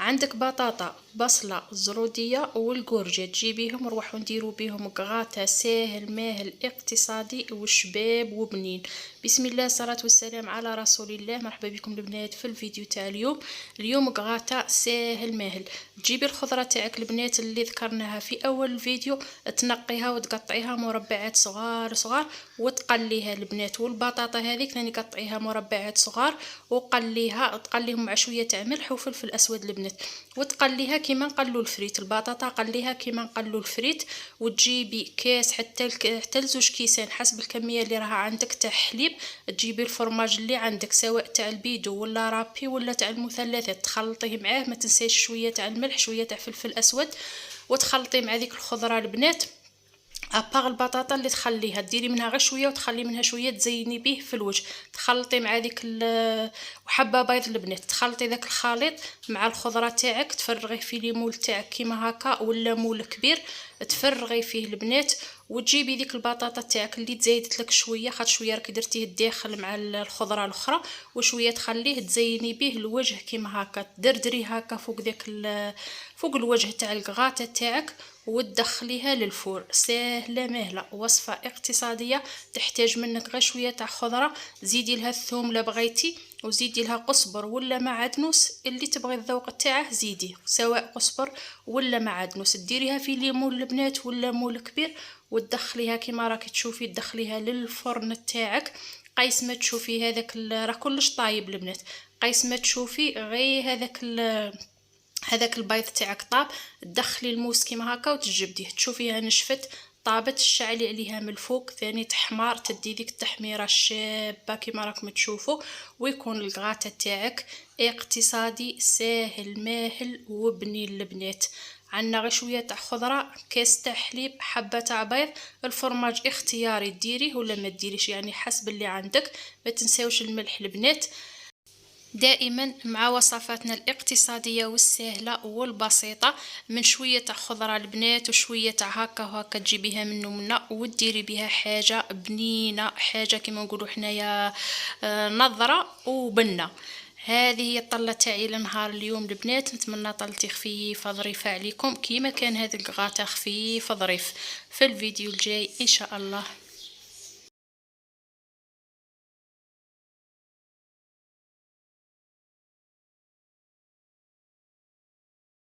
عندك بطاطا، بصله، الزروديه والكورجه، تجيبيهم وروحوا نديروا بهم كغاتا ساهل ماهل اقتصادي وشباب وبنين. بسم الله الصلاه والسلام على رسول الله. مرحبا بكم البنات في الفيديو تاع اليوم كغاتا ساهل ماهل. تجيبي الخضره تاعك البنات اللي ذكرناها في اول الفيديو، تنقيها وتقطعيها مربعات صغار صغار وتقليها البنات. والبطاطا هذيك ثاني قطعيها مربعات صغار وقليها، تقليهم مع شويه تاع ملح وفلفل اسود البنات، وتقليها كيما نقلوا الفريت. البطاطا قليها كيما نقلوا الفريت. وتجيبي كاس حتى لزوج كيسان حسب الكميه اللي راها عندك تاع حليب. تجيبي الفرماج اللي عندك سواء تاع البيدو ولا رابي ولا تاع المثلثات، تخلطيه معاه. ما تنساش شويه تاع الملح شويه تاع فلفل اسود، وتخلطي مع ديك الخضره البنات. اباغ البطاطا اللي تخليها ديري منها غير شويه وتخلي منها شويه تزيني به في الوجه. تخلطي مع ديك وحبه بيض البنات، تخلطي داك الخليط مع الخضره تاعك، تفرغيه في ليمول تاعك كيما هكا ولا مول كبير، تفرغي فيه البنات. وتجيبي ديك البطاطا تاعك اللي تزايدت لك شويه، خاطر شويه راكي درتيه الداخل مع الخضره الاخرى، وشويه تخليه تزيني به الوجه كيما هكا، تدردري هكا فوق داك فوق الوجه تاع الكغاطه تاعك، وتدخليها للفور. ساهله ماهله، وصفه اقتصاديه، تحتاج منك غير شويه تاع خضره. زيدي لها الثوم لا بغيتي، وزيدي لها قزبر ولا معدنوس اللي تبغي الذوق تاعه زيدي، سواء قزبر ولا معدنوس. ديريها في ليمون البنات ولا مول كبير، وتدخليها كيما راكي تشوفي، تدخليها للفرن تاعك. قيس ما تشوفي هذاك راه كلش طايب البنات، قيس ما تشوفي غير هذاك البيض تاعك طاب، تدخلي الموس كيما هكا وتجبديه، تشوفيها نشفت طابت، شعلي عليها من الفوق ثاني تحمار، تدي ديك التحميره الشابه كيما راكم تشوفوا. ويكون الكغاتا تاعك اقتصادي ساهل ماهل وبنين البنات. عندنا غير شويه تاع خضره، كاس تاع حليب، حبه تاع بيض. الفرماج اختياري، ديريه ولا ما ديريش يعني حسب اللي عندك. ما تنساوش الملح البنات. دائما مع وصفاتنا الاقتصادية والسهلة والبسيطة، من شوية تاع خضرة البنات وشوية تاع هكا وهكا، تجيبيها منو منا وديري بها حاجة بنينة، حاجة كما نقولوا حنايا نظرة وبنة. هذه هي الطلة تاعي لنهار اليوم البنات. نتمنى طلتي خفيفة ظريفة عليكم كيما كان هذا الكغاتا خفيف ظريف. في الفيديو الجاي ان شاء الله.